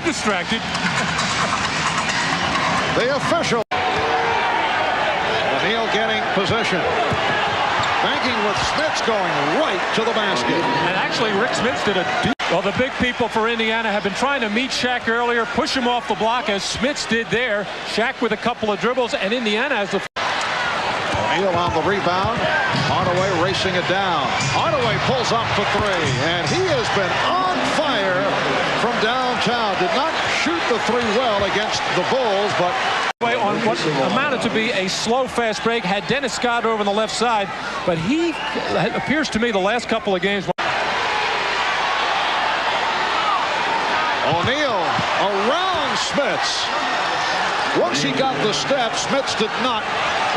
distracted. The official. O'Neal getting possession. Banking with Smits going right to the basket. And actually, Rick Smits did a deep. Well, the big people for Indiana have been trying to meet Shaq earlier, push him off the block as Smits did there. Shaq with a couple of dribbles, and Indiana has the. O'Neal on the rebound. Hardaway racing it down. Hardaway pulls up for three, and he has been on fire from downtown. Did not shoot the three well against the Bulls, but on what amounted to be a slow fast break, had Dennis Scott over on the left side, but he appears to me the last couple of games. O'Neal around Smits. Once he got the step, Smits did not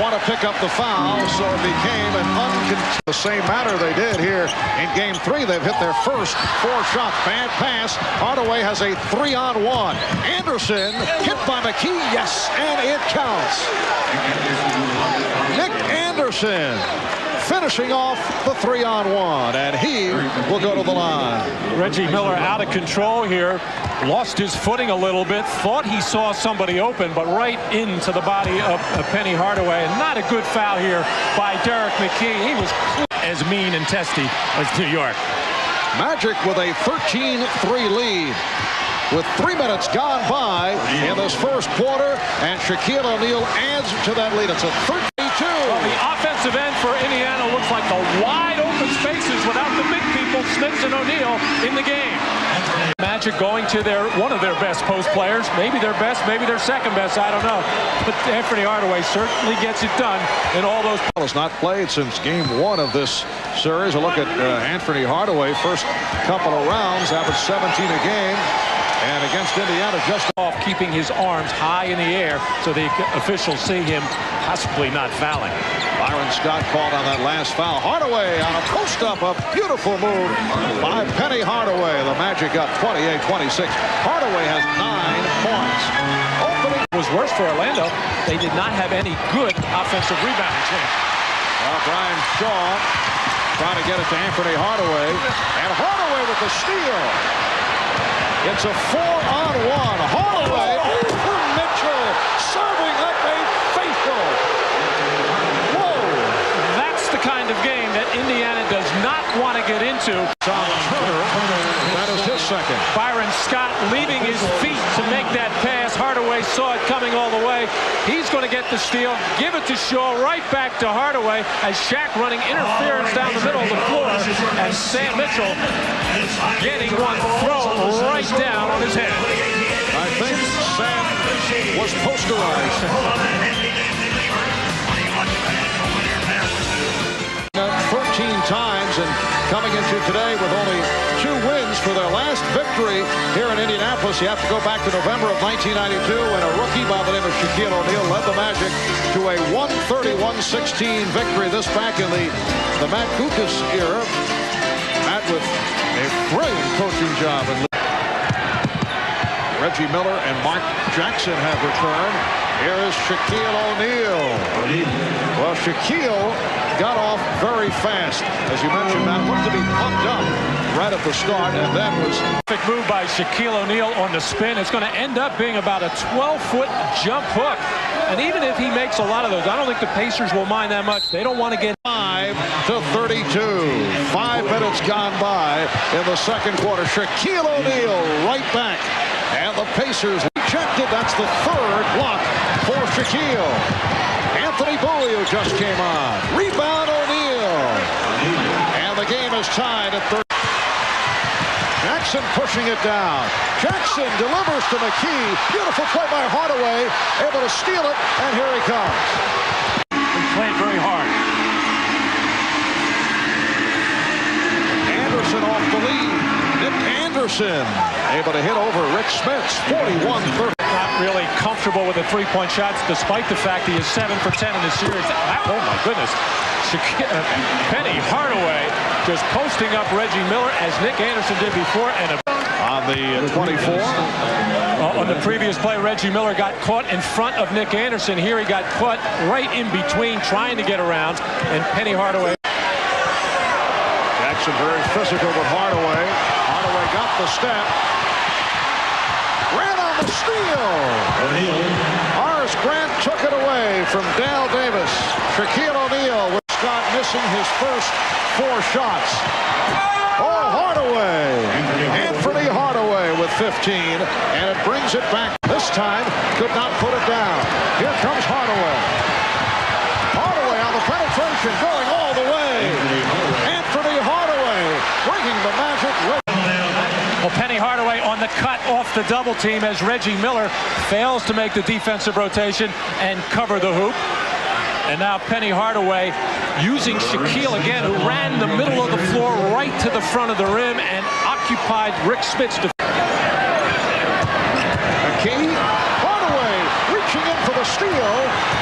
want to pick up the foul, so it became an uncontested. The same manner they did here in Game 3. They've hit their first 4 shots. Bad pass. Hardaway has a 3-on-1. Anderson hit by McKee. Yes, and it counts. Nick Anderson finishing off the 3-on-1, and he will go to the line. Reggie Miller out of control here, lost his footing a little bit, thought he saw somebody open, but right into the body of Penny Hardaway. And not a good foul here by Derek McKee. He was as mean and testy as New York. Magic with a 13-3 lead, with 3 minutes gone by in this first quarter, and Shaquille O'Neal adds to that lead. It's a 32. Well, the offensive end for Indiana looks like the wide open spaces without the big people, Smits and O'Neal, in the game. Magic going to one of their best post players, maybe their best, maybe their second best, I don't know. But Anthony Hardaway certainly gets it done in all those. Has not played since Game 1 of this series. A look at Anthony Hardaway, first couple of rounds, averaged 17 a game. And against Indiana, just off, keeping his arms high in the air so the officials see him possibly not fouling. Byron Scott called on that last foul. Hardaway on a post-up, a beautiful move by Penny Hardaway. The Magic got 28-26. Hardaway has 9 points. Opening was worse for Orlando. They did not have any good offensive rebounding team. Brian Shaw trying to get it to Anthony Hardaway. And Hardaway with the steal. It's a 4-on-1. Hardaway over Mitchell, serving up a faithful. Whoa! That's the kind of game that Indiana does not want to get into. Tom Turner, that is his second. Byron Scott leaving his feet to make that pass. Hardaway saw it coming all the way. He's going to get the steal, give it to Shaw, right back to Hardaway as Shaq running interference down the middle of the floor, and Sam Mitchell getting one throw right down on his head. I think Sam was posterized. 13 times, and coming into today with only 2 wins for their last victory here in Indianapolis. You have to go back to November of 1992 when a rookie by the name of Shaquille O'Neal led the Magic to a 131-16 victory. This back in the Matt Gukas era. Matt with a brilliant coaching job. And Reggie Miller and Mark Jackson have returned. Here is Shaquille O'Neal. Well, Shaquille got off very fast. As you mentioned, Matt looked to be pumped up right at the start, and then was perfect move by Shaquille O'Neal on the spin. It's going to end up being about a 12-foot jump hook. And even if he makes a lot of those, I don't think the Pacers will mind that much. They don't want to get 5-32. 5 minutes gone by in the second quarter. Shaquille O'Neal right back. And the Pacers rejected. That's the 3rd block for Shaquille. Anthony Bulio just came on. Rebound O'Neal. And the game is tied at 30. Jackson pushing it down. Jackson delivers to McKee. Beautiful play by Hardaway. Able to steal it, and here he comes. He played very hard. Anderson off the lead. Nick Anderson able to hit over Rick Smits. 41-30. Not really comfortable with the three-point shots, despite the fact he is 7 for 10 in this series. Oh my goodness. Penny Hardaway just posting up Reggie Miller as Nick Anderson did before. And on the 24. On the previous play, Reggie Miller got caught in front of Nick Anderson. Here he got caught right in between, trying to get around, and Penny Hardaway. Jackson very physical with Hardaway. Hardaway got the step. steal. Horace Grant took it away from Dale Davis. Shaquille O'Neal with Scott missing his first 4 shots. Oh, Hardaway. Anthony Hardaway with 15, and it brings it back. This time, could not put it down. Here comes Hardaway. Hardaway on the penetration, going all the way. Anthony Hardaway bringing the Magic with. Well, Penny Hardaway on the cut off the double team as Reggie Miller fails to make the defensive rotation and cover the hoop. And now Penny Hardaway using Shaquille again, who ran the middle of the floor right to the front of the rim and occupied Rick Smith's defense. McKee, Hardaway reaching in for the steal,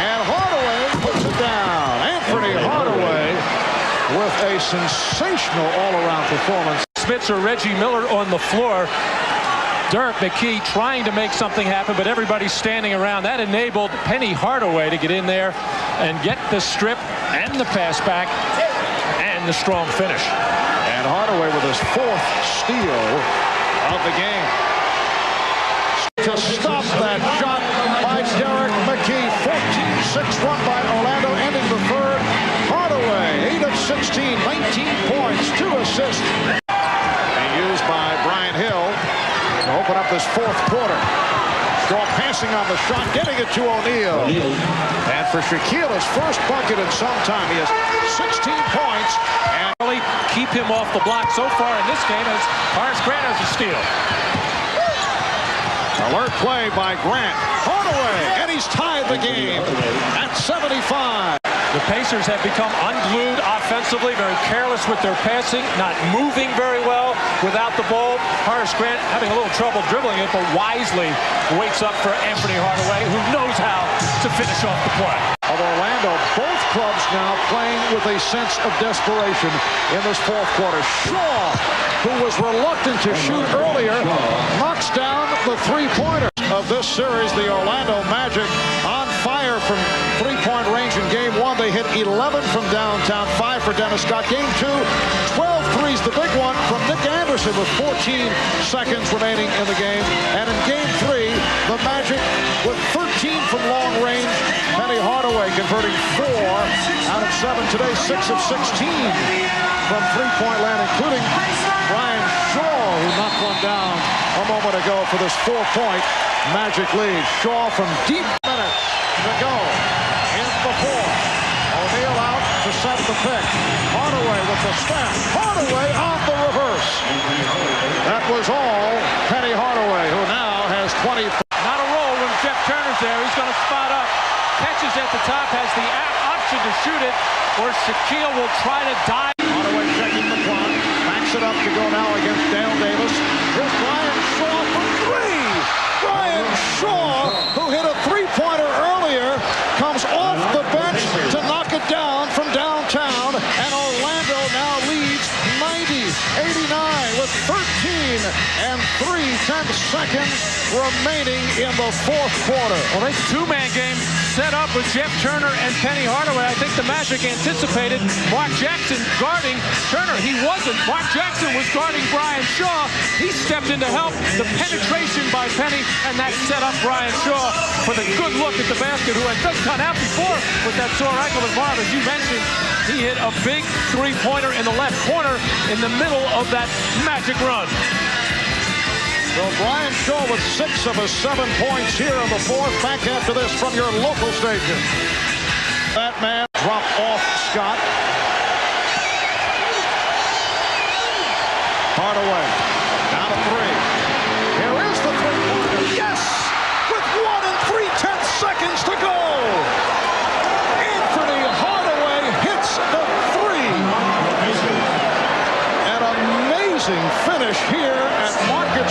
and Hardaway puts it down. Anthony Hardaway with a sensational all-around performance. Smiths or Reggie Miller on the floor. Dirk McKee trying to make something happen, but everybody's standing around. That enabled Penny Hardaway to get in there and get the strip and the pass back and the strong finish. And Hardaway with his 4th steal of the game. To stop that shot by Derek McKee. 14-6 run by Orlando, ending the 3rd. Hardaway, 8 of 16, 19 points, 2 assists. And used by Brian Hill to open up this 4th quarter. Shaw passing on the shot, getting it to O'Neal. And for Shaquille, his first bucket in some time. He has 16 points. And really keep him off the block so far in this game as Horace Grant has a steal. Alert play by Grant. Hardaway, and he's tied the game at 75. The Pacers have become unglued offensively, very careless with their passing, not moving very well without the ball. Horace Grant having a little trouble dribbling it, but wisely waits up for Anthony Hardaway, who knows how to finish off the play. Of Orlando, both clubs now playing with a sense of desperation in this 4th quarter. Shaw, who was reluctant to shoot earlier, knocks down the 3-pointer of this series. The Orlando Magic on fire from 3-point range in game 1. They hit 11 from downtown, 5 for Dennis Scott. Game 2, 12 threes, the big one from Nick Anderson with 14 seconds remaining in the game. And in game 3, the Magic with 13 from long range. Penny Hardaway converting 4 out of 7 today, 6 of 16 from 3-point land, including Brian Shaw, who knocked one down a moment ago for this 4-point Magic lead. Shaw from deep minutes to go in the 4th. O'Neal out to set the pick. Hardaway with the step. Hardaway on the reverse. That was all Penny Hardaway, who now has 20. Not a roll when Jeff Turner's there. He's going to spot up. Catches at the top, has the option to shoot it, or Shaquille will try to dive. Hardaway checking the clock. Backs it up to go now against Dale Davis. Here's Brian Shaw for 3. Brian Shaw, who hit a 3-pointer earlier, comes off the bench to knock it down from downtown, and Orlando now leads 90-89 with 13 and 3/10 seconds remaining in the 4th quarter. Well, this 2-man game set up with Jeff Turner and Penny Hardaway. I think the Magic anticipated Mark Jackson guarding Turner. He wasn't. Mark Jackson was guarding Brian Shaw. He stepped in to help. The penetration by Penny, and that set up Brian Shaw for the good look at the basket, who had just gone out before with that sore ankle. And Marv, as you mentioned, he hit a big 3-pointer in the left corner in the middle of that Magic run. So Brian Shaw with 6 of his 7 points here in the 4th. Back after this from your local station. That man dropped off Scott. Hardaway down to 3. Here is the 3-pointer. Yes! With 1 and 3/10 seconds to go. Anthony Hardaway hits the 3. An amazing finish here at Market.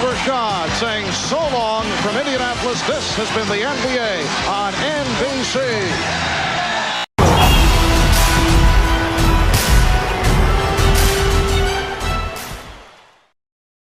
Rashad saying so long from Indianapolis. This has been the NBA on NBC.